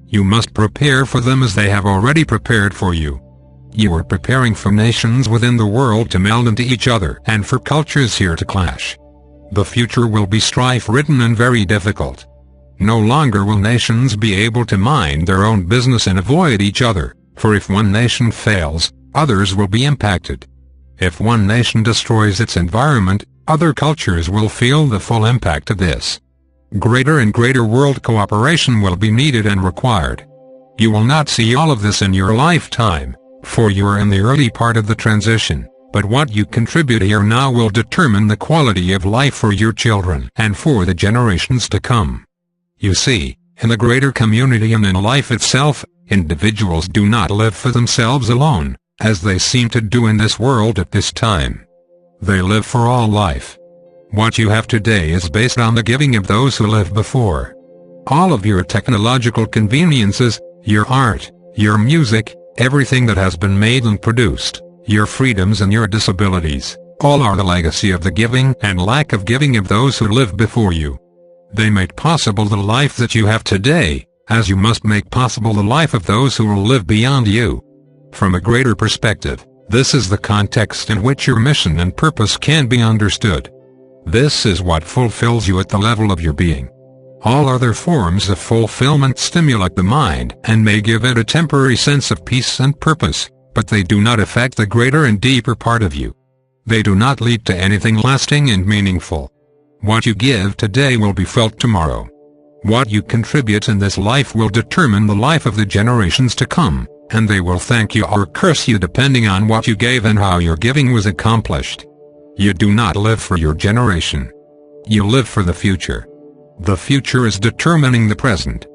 You must prepare for them as they have already prepared for you. You are preparing for nations within the world to meld into each other and for cultures here to clash. The future will be strife-ridden and very difficult. No longer will nations be able to mind their own business and avoid each other, for if one nation fails, others will be impacted. If one nation destroys its environment, other cultures will feel the full impact of this. Greater and greater world cooperation will be needed and required. You will not see all of this in your lifetime, for you are in the early part of the transition, but what you contribute here now will determine the quality of life for your children and for the generations to come. You see, in the greater community and in life itself, individuals do not live for themselves alone, as they seem to do in this world at this time. They live for all life. What you have today is based on the giving of those who lived before. All of your technological conveniences, your art, your music, everything that has been made and produced, your freedoms and your disabilities, all are the legacy of the giving and lack of giving of those who lived before you. They made possible the life that you have today, as you must make possible the life of those who will live beyond you. From a greater perspective, this is the context in which your mission and purpose can be understood. This is what fulfills you at the level of your being. All other forms of fulfillment stimulate the mind and may give it a temporary sense of peace and purpose, but they do not affect the greater and deeper part of you. They do not lead to anything lasting and meaningful. What you give today will be felt tomorrow. What you contribute in this life will determine the life of the generations to come, and they will thank you or curse you depending on what you gave and how your giving was accomplished. You do not live for your generation. You live for the future. The future is determining the present.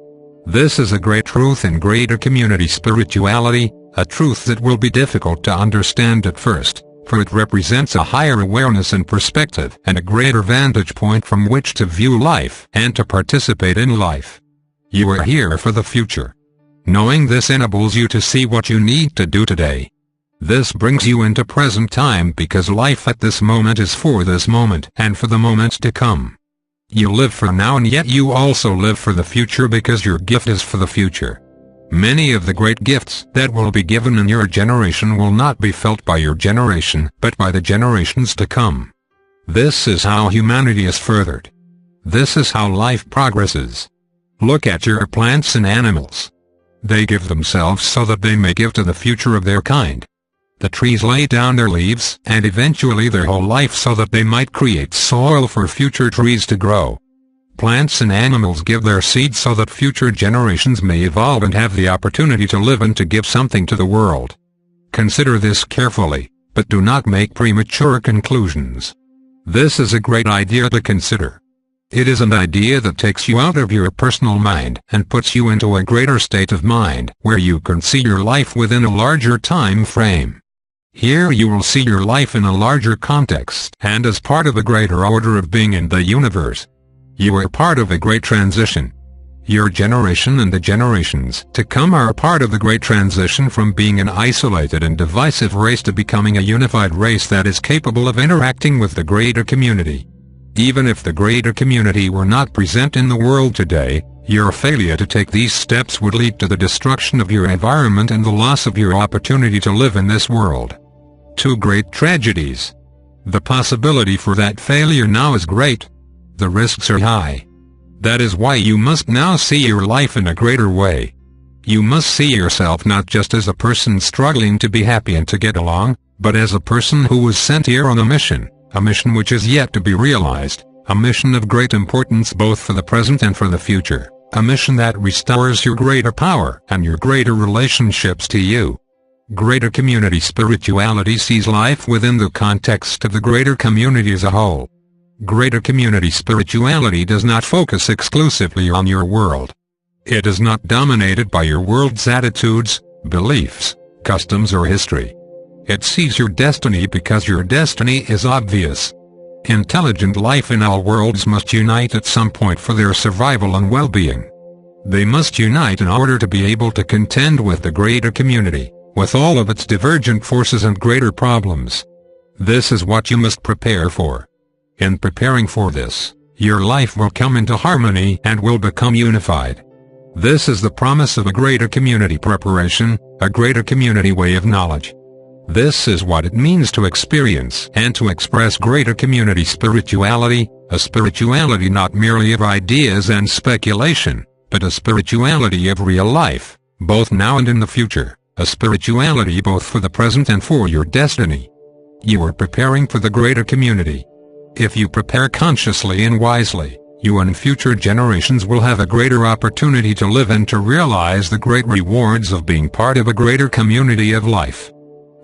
This is a great truth in greater community spirituality, a truth that will be difficult to understand at first, for it represents a higher awareness and perspective and a greater vantage point from which to view life and to participate in life. You are here for the future. Knowing this enables you to see what you need to do today. This brings you into present time because life at this moment is for this moment and for the moments to come. You live for now and yet you also live for the future because your gift is for the future. Many of the great gifts that will be given in your generation will not be felt by your generation but by the generations to come. This is how humanity is furthered. This is how life progresses. Look at your plants and animals. They give themselves so that they may give to the future of their kind. The trees lay down their leaves and eventually their whole life so that they might create soil for future trees to grow. Plants and animals give their seeds so that future generations may evolve and have the opportunity to live and to give something to the world. Consider this carefully, but do not make premature conclusions. This is a great idea to consider. It is an idea that takes you out of your personal mind and puts you into a greater state of mind where you can see your life within a larger time frame. Here you will see your life in a larger context and as part of a greater order of being in the universe. You are part of a great transition. Your generation and the generations to come are part of the great transition from being an isolated and divisive race to becoming a unified race that is capable of interacting with the greater community. Even if the greater community were not present in the world today, your failure to take these steps would lead to the destruction of your environment and the loss of your opportunity to live in this world. Two great tragedies. The possibility for that failure now is great. The risks are high. That is why you must now see your life in a greater way. You must see yourself not just as a person struggling to be happy and to get along, but as a person who was sent here on a mission which is yet to be realized, a mission of great importance both for the present and for the future, a mission that restores your greater power and your greater relationships to you. Greater community spirituality sees life within the context of the greater community as a whole. Greater community spirituality does not focus exclusively on your world. It is not dominated by your world's attitudes, beliefs, customs or history. It sees your destiny because your destiny is obvious. Intelligent life in all worlds must unite at some point for their survival and well-being. They must unite in order to be able to contend with the greater community, with all of its divergent forces and greater problems. This is what you must prepare for. In preparing for this, your life will come into harmony and will become unified. This is the promise of a greater community preparation, a greater community way of knowledge. This is what it means to experience and to express greater community spirituality, a spirituality not merely of ideas and speculation, but a spirituality of real life, both now and in the future, a spirituality both for the present and for your destiny. You are preparing for the greater community. If you prepare consciously and wisely, you and future generations will have a greater opportunity to live and to realize the great rewards of being part of a greater community of life.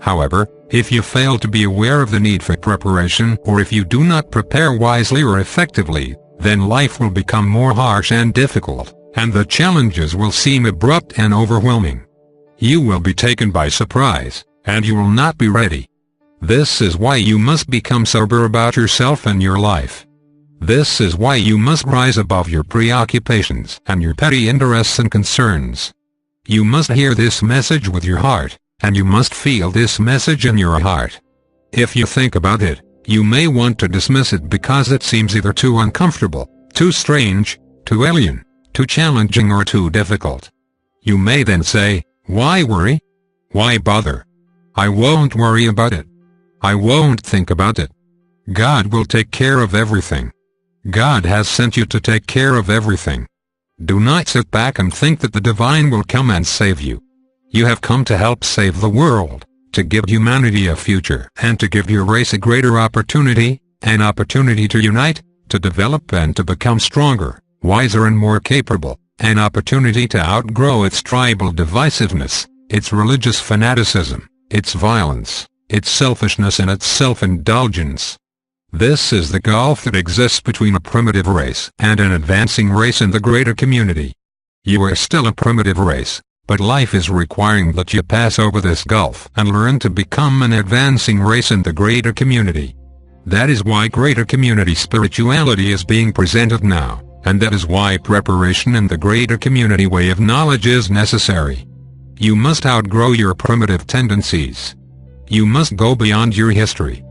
However, if you fail to be aware of the need for preparation, or if you do not prepare wisely or effectively, then life will become more harsh and difficult, and the challenges will seem abrupt and overwhelming. You will be taken by surprise, and you will not be ready. This is why you must become sober about yourself and your life. This is why you must rise above your preoccupations and your petty interests and concerns. You must hear this message with your heart, and you must feel this message in your heart. If you think about it, you may want to dismiss it because it seems either too uncomfortable, too strange, too alien, too challenging, or too difficult. You may then say, "Why worry? Why bother? I won't worry about it. I won't think about it. God will take care of everything. God has sent you to take care of everything." Do not sit back and think that the divine will come and save you. You have come to help save the world, to give humanity a future, and to give your race a greater opportunity, an opportunity to unite, to develop and to become stronger, wiser and more capable, an opportunity to outgrow its tribal divisiveness, its religious fanaticism, its violence, its selfishness and its self-indulgence. This is the gulf that exists between a primitive race and an advancing race in the greater community. You are still a primitive race, but life is requiring that you pass over this gulf and learn to become an advancing race in the greater community. That is why greater community spirituality is being presented now, and that is why preparation in the greater community way of knowledge is necessary. You must outgrow your primitive tendencies. You must go beyond your history.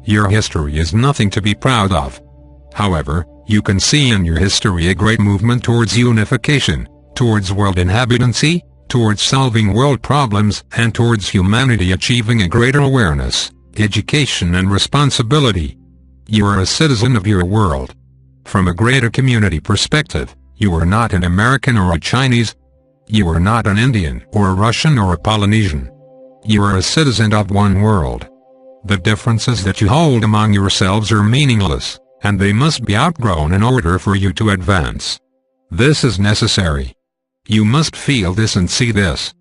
Your history is nothing to be proud of. However, you can see in your history a great movement towards unification, towards world inhabitancy, towards solving world problems, and towards humanity achieving a greater awareness, education and responsibility. You are a citizen of your world. From a greater community perspective, you are not an American or a Chinese. You are not an Indian or a Russian or a Polynesian. You are a citizen of one world. The differences that you hold among yourselves are meaningless, and they must be outgrown in order for you to advance. This is necessary. You must feel this and see this.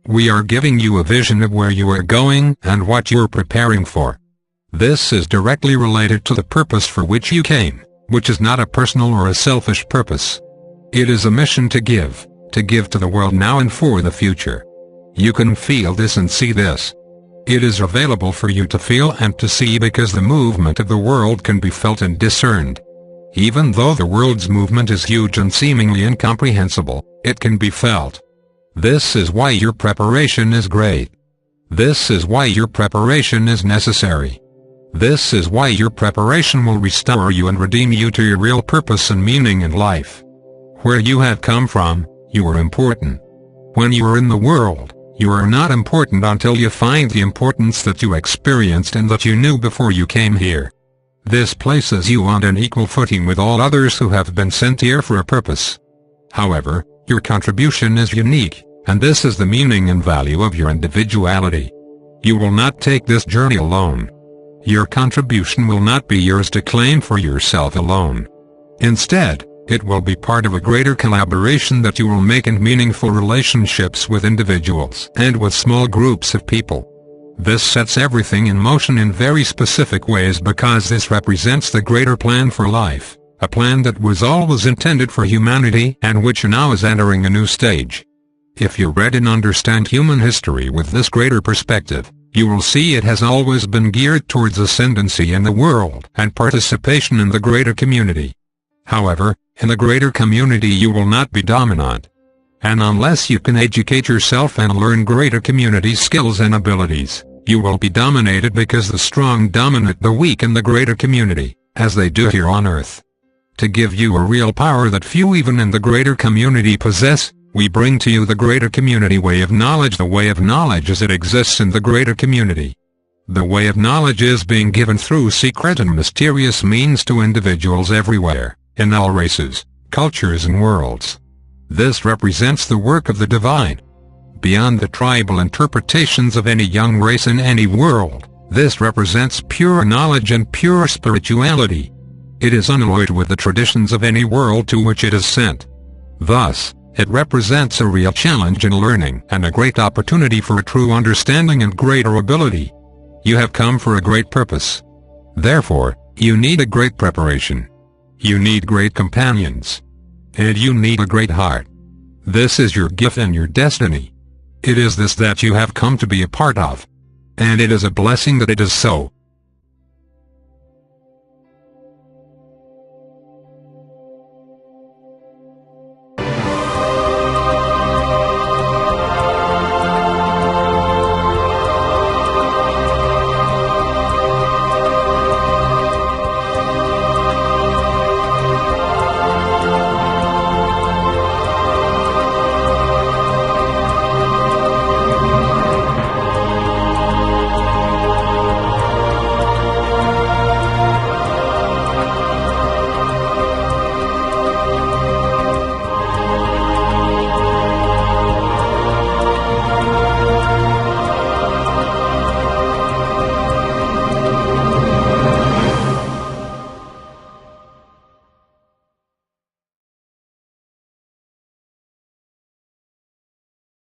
We are giving you a vision of where you are going and what you are preparing for. This is directly related to the purpose for which you came, which is not a personal or a selfish purpose. It is a mission to give to the world now and for the future. You can feel this and see this. It is available for you to feel and to see because the movement of the world can be felt and discerned. Even though the world's movement is huge and seemingly incomprehensible, it can be felt. This is why your preparation is great. This is why your preparation is necessary. This is why your preparation will restore you and redeem you to your real purpose and meaning in life. Where you have come from, you are important. When you are in the world, you are not important until you find the importance that you experienced and that you knew before you came here. This places you on an equal footing with all others who have been sent here for a purpose. However, your contribution is unique, and this is the meaning and value of your individuality. You will not take this journey alone. Your contribution will not be yours to claim for yourself alone. Instead, it will be part of a greater collaboration that you will make in meaningful relationships with individuals and with small groups of people. This sets everything in motion in very specific ways because this represents the greater plan for life, a plan that was always intended for humanity and which now is entering a new stage. If you read and understand human history with this greater perspective, you will see it has always been geared towards ascendancy in the world and participation in the greater community. However, in the greater community you will not be dominant. And unless you can educate yourself and learn greater community skills and abilities, you will be dominated because the strong dominate the weak in the greater community, as they do here on Earth. To give you a real power that few even in the greater community possess, We bring to you the greater community way of knowledge. The way of knowledge as it exists in the greater community. The way of knowledge is being given through secret and mysterious means to individuals everywhere, in all races, cultures and worlds. This represents the work of the divine. Beyond the tribal interpretations of any young race in any world, this represents pure knowledge and pure spirituality. It is unalloyed with the traditions of any world to which it is sent. Thus, it represents a real challenge in learning and a great opportunity for a true understanding and greater ability. You have come for a great purpose. Therefore, you need a great preparation. You need great companions. And you need a great heart. This is your gift and your destiny. It is this that you have come to be a part of. And it is a blessing that it is so.